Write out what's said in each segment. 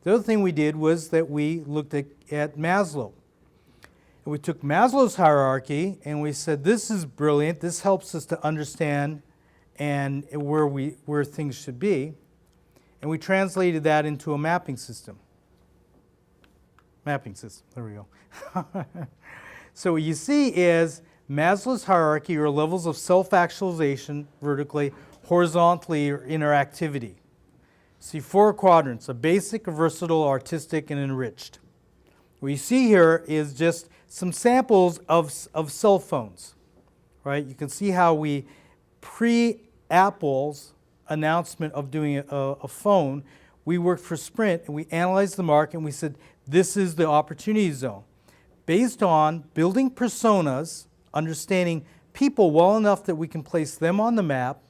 The other thing we did was that we looked at Maslow. And we took Maslow's hierarchy and we said, this is brilliant, this helps us to understand and where things should be. And we translated that into a mapping system. Mapping system, there we go. So what you see is Maslow's hierarchy, or levels of self-actualization, vertically, horizontally, or interactivity. See 4 quadrants: a basic, a versatile, artistic, and enriched. What you see here is just some samples of cell phones, right? You can see how we, pre-Apple's announcement of doing a phone, we worked for Sprint and we analyzed the market and we said, this is the opportunity zone. Based on building personas, understanding people well enough that we can place them on the map,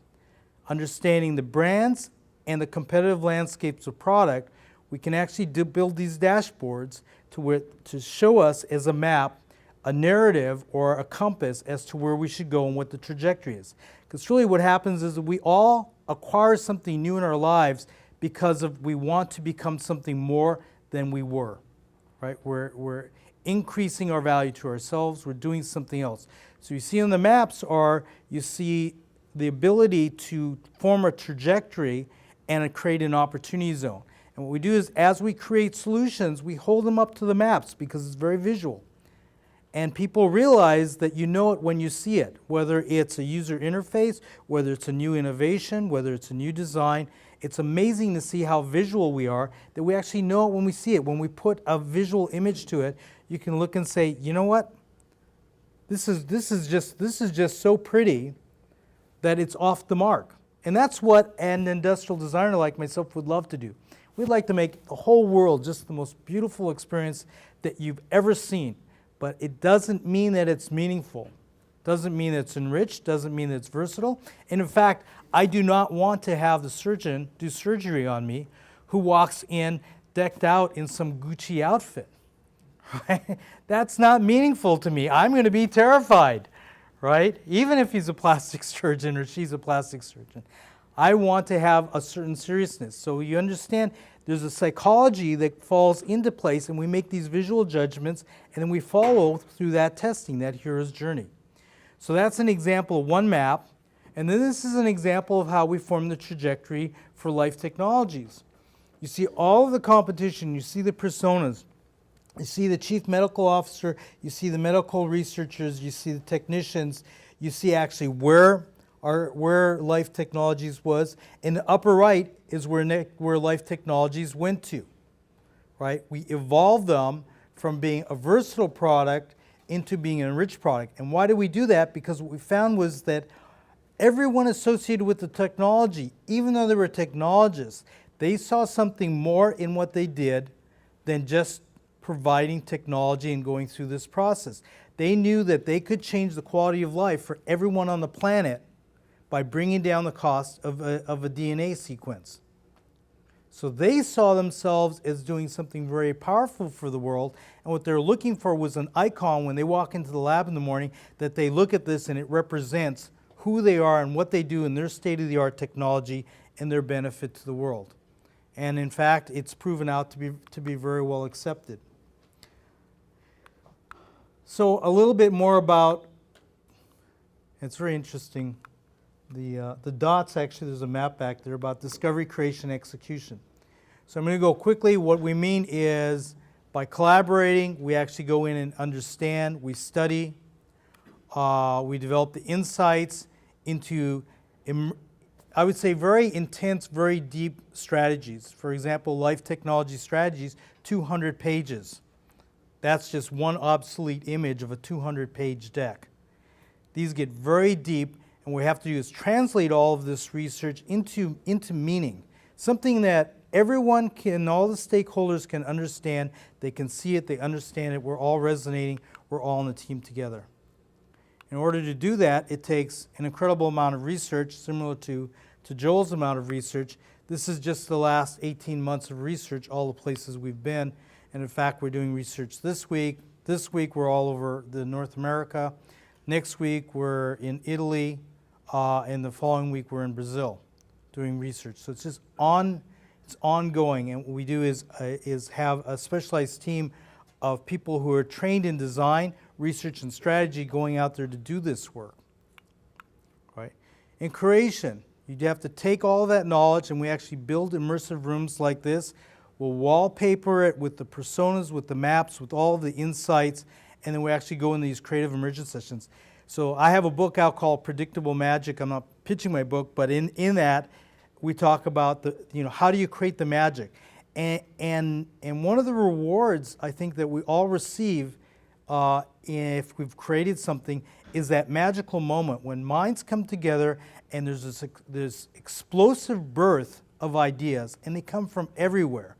understanding the brands and the competitive landscapes of product, we can actually build these dashboards to show us as a map, a narrative or a compass as to where we should go and what the trajectory is. Because really what happens is that we all acquire something new in our lives because we want to become something more than we were, right? We're increasing our value to ourselves, we're doing something else. So you see on the maps you see the ability to form a trajectory and create an opportunity zone. And what we do is, as we create solutions, we hold them up to the maps because it's very visual. And people realize that you know it when you see it, whether it's a user interface, whether it's a new innovation, whether it's a new design. It's amazing to see how visual we are, that we actually know it when we see it. When we put a visual image to it, you can look and say, you know what? This is just so pretty that it's off the mark. And that's what an industrial designer like myself would love to do. We'd like to make the whole world just the most beautiful experience that you've ever seen. But it doesn't mean that it's meaningful. Doesn't mean that it's enriched, doesn't mean that it's versatile. And in fact, I do not want to have the surgeon do surgery on me who walks in decked out in some Gucci outfit. Right? That's not meaningful to me. I'm going to be terrified, right? Even if he's a plastic surgeon or she's a plastic surgeon. I want to have a certain seriousness. So you understand there's a psychology that falls into place and we make these visual judgments and then we follow through that testing, that hero's journey. So that's an example of one map. And then this is an example of how we form the trajectory for life technologies. You see all of the competition, you see the personas, you see the chief medical officer, you see the medical researchers, you see the technicians, you see actually where Life Technologies was. In the upper right is where Life Technologies went to, right? We evolved them from being a versatile product into being an enriched product. And why did we do that? Because what we found was that everyone associated with the technology, even though they were technologists, they saw something more in what they did than just providing technology and going through this process. They knew that they could change the quality of life for everyone on the planet by bringing down the cost of a DNA sequence. So they saw themselves as doing something very powerful for the world, and what they're looking for was an icon when they walk into the lab in the morning, that they look at this and it represents who they are and what they do in their state-of-the-art technology and their benefit to the world. And in fact, it's proven out to be very well accepted. So a little bit more about, it's very interesting, the dots, actually there's a map back there about discovery, creation, execution. So I'm going to go quickly. What we mean is by collaborating, we actually go in and understand, we study, we develop the insights into, I would say, very intense, very deep strategies. For example, life technology strategies, 200 pages. That's just one obsolete image of a 200-page deck. These get very deep, and what we have to do is translate all of this research into meaning, something that everyone can, all the stakeholders can understand. They can see it, they understand it, we're all resonating, we're all on a team together. In order to do that, it takes an incredible amount of research, similar to Joel's amount of research. This is just the last 18 months of research, all the places we've been. And in fact, we're doing research this week. This week, we're all over North America. Next week, we're in Italy. And the following week, we're in Brazil doing research. So it's just It's ongoing, and what we do is have a specialized team of people who are trained in design, research, and strategy going out there to do this work. Right? In creation, you have to take all of that knowledge, and we actually build immersive rooms like this. We'll wallpaper it with the personas, with the maps, with all of the insights, and then we actually go in these creative immersion sessions. So I have a book out called Predictable Magic. I'm not pitching my book, but in that, we talk about how do you create the magic, and one of the rewards I think that we all receive if we've created something is that magical moment when minds come together and there's this explosive birth of ideas, and they come from everywhere,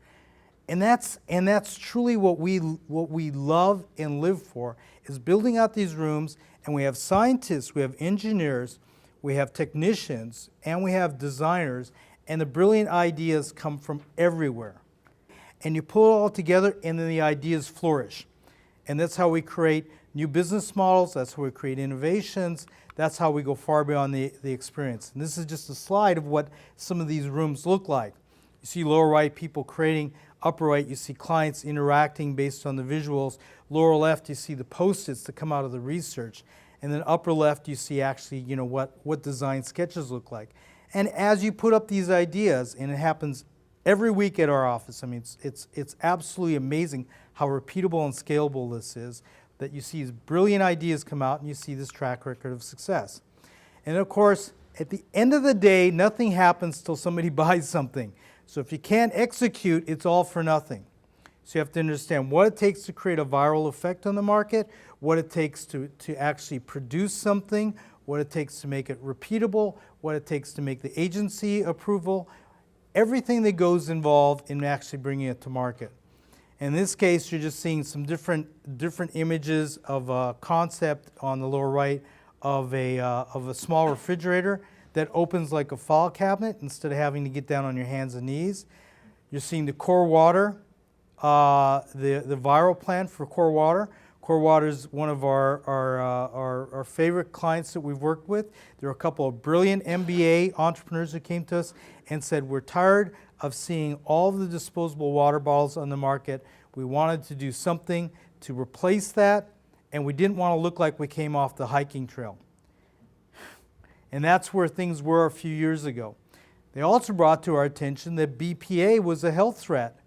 and that's truly what we love and live for, is building out these rooms. And we have scientists, we have engineers, we have technicians, and we have designers, and the brilliant ideas come from everywhere. And you pull it all together, and then the ideas flourish. And that's how we create new business models, that's how we create innovations, that's how we go far beyond the experience. And this is just a slide of what some of these rooms look like. You see lower right, people creating. Upper right, you see clients interacting based on the visuals. Lower left, you see the post-its that come out of the research. And then upper left, you see actually, what design sketches look like. And as you put up these ideas, and it happens every week at our office, I mean, it's absolutely amazing how repeatable and scalable this is, that you see these brilliant ideas come out and you see this track record of success. And of course, at the end of the day, nothing happens till somebody buys something. So if you can't execute, it's all for nothing. So you have to understand what it takes to create a viral effect on the market, what it takes to actually produce something, what it takes to make it repeatable, what it takes to make the agency approval, everything that goes involved in actually bringing it to market. In this case, you're just seeing some different images of a concept on the lower right of a small refrigerator that opens like a file cabinet instead of having to get down on your hands and knees. You're seeing the Core Water, the viral plan for Core Water. Core Water is one of our favorite clients that we've worked with. There are a couple of brilliant MBA entrepreneurs who came to us and said, we're tired of seeing all of the disposable water bottles on the market. We wanted to do something to replace that, and we didn't want to look like we came off the hiking trail. And that's where things were a few years ago. They also brought to our attention that BPA was a health threat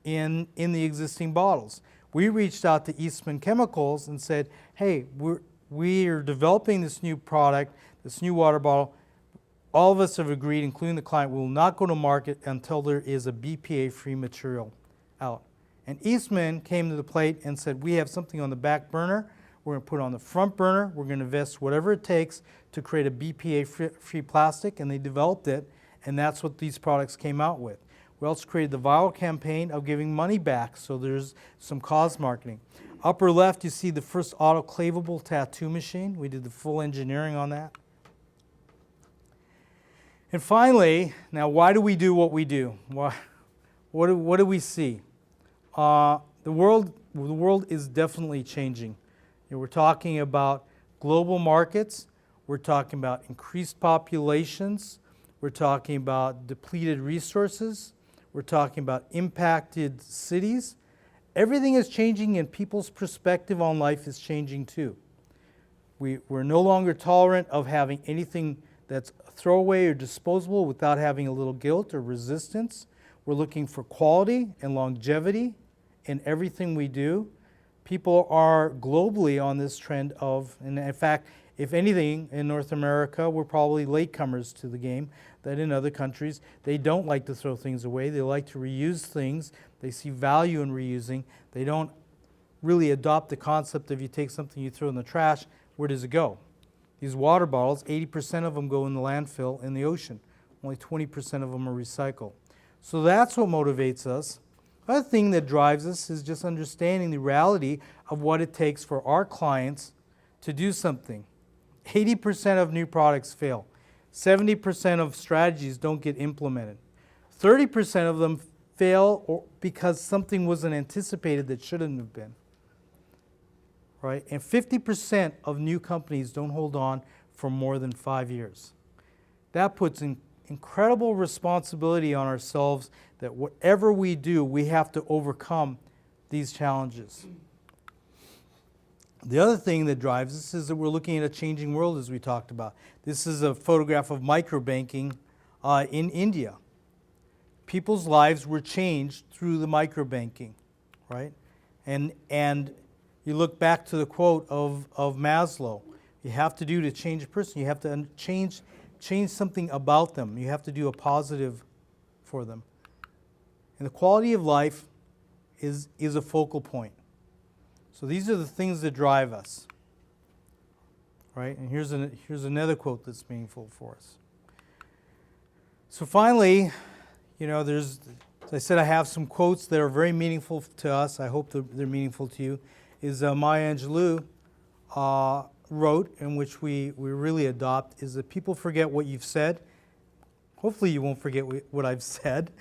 in the existing bottles. We reached out to Eastman Chemicals and said, hey, we're developing this new product, this new water bottle. All of us have agreed, including the client, we will not go to market until there is a BPA-free material out. And Eastman came to the plate and said, we have something on the back burner. We're going to put it on the front burner. We're going to invest whatever it takes to create a BPA-free plastic, and they developed it, and that's what these products came out with. We also created the viral campaign of giving money back, so there's some cause marketing. Upper left, you see the first autoclavable tattoo machine. We did the full engineering on that. And finally, now why do we do what we do? What do we see? The world is definitely changing. We're talking about global markets, we're talking about increased populations, we're talking about depleted resources, we're talking about impacted cities. Everything is changing, and people's perspective on life is changing too. We're no longer tolerant of having anything that's throwaway or disposable without having a little guilt or resistance. We're looking for quality and longevity in everything we do. People are globally on this trend of, and in fact, if anything, in North America, we're probably latecomers to the game, that in other countries, they don't like to throw things away. They like to reuse things. They see value in reusing. They don't really adopt the concept of you take something, you throw in the trash, where does it go? These water bottles, 80% of them go in the landfill in the ocean. Only 20% of them are recycled. So that's what motivates us. Another thing that drives us is just understanding the reality of what it takes for our clients to do something. 80% of new products fail. 70% of strategies don't get implemented. 30% of them fail because something wasn't anticipated that shouldn't have been. Right? And 50% of new companies don't hold on for more than 5 years. That puts incredible responsibility on ourselves that whatever we do, we have to overcome these challenges. The other thing that drives us is that we're looking at a changing world, as we talked about. This is a photograph of microbanking in India. People's lives were changed through the microbanking, right? And you look back to the quote of Maslow. You have to do to change a person. You have to change something about them. You have to do a positive for them. And the quality of life is a focal point. So these are the things that drive us, right? And here's another quote that's meaningful for us. So finally, as I said, I have some quotes that are very meaningful to us. I hope they're meaningful to you. Is Maya Angelou wrote, in which we really adopt, is that people forget what you've said. Hopefully you won't forget what I've said.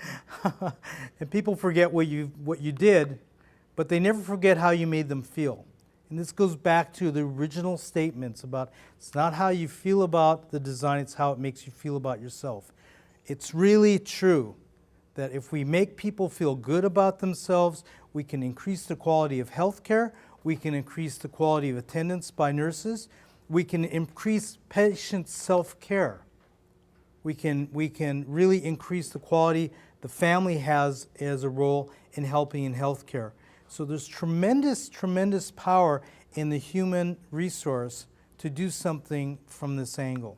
And people forget what you did, but they never forget how you made them feel. And this goes back to the original statements about it's not how you feel about the design, it's how it makes you feel about yourself. It's really true that if we make people feel good about themselves, we can increase the quality of healthcare, we can increase the quality of attendance by nurses, we can increase patient self-care. We can really increase the quality the family has as a role in helping in healthcare. So there's tremendous, tremendous power in the human resource to do something from this angle.